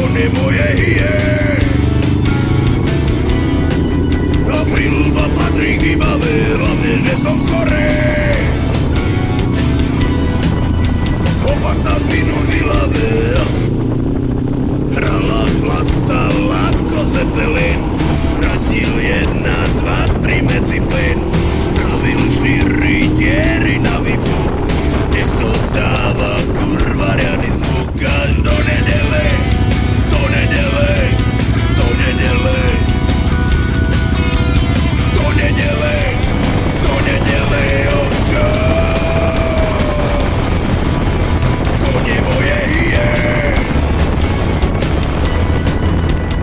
kone moje hije. Apríl patrí k výbave, hlavne, že som skorej. O 15 minút v hlave hrala, chlastala ako Zeppelin. Vrátil 1, 2, 3 medzi plyn. Spravil 4 diery na výfuk. Niekto dáva kurva riadny zvuk. Až do nedele, do nedele, do nedele, do nedele, do nedele, oča. Kone moje hije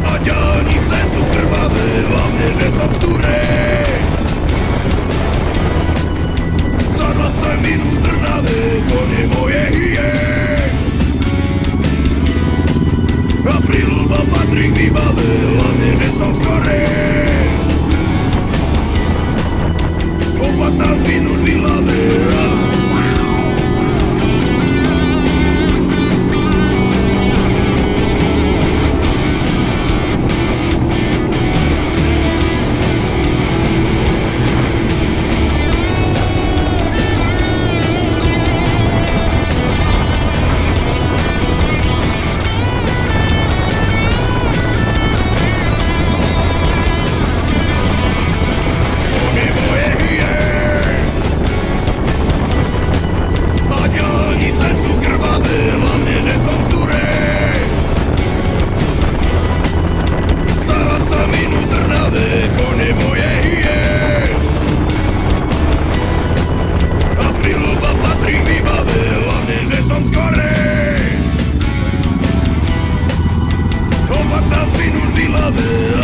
a diaľnice sú krvavé, hlavne, že som z Turej. Za 20 minút trnavé, kone moje hije. Apríl patrí k výbave, hlavne, že som skorej. O 15 minút v hlave. Minút v hlave.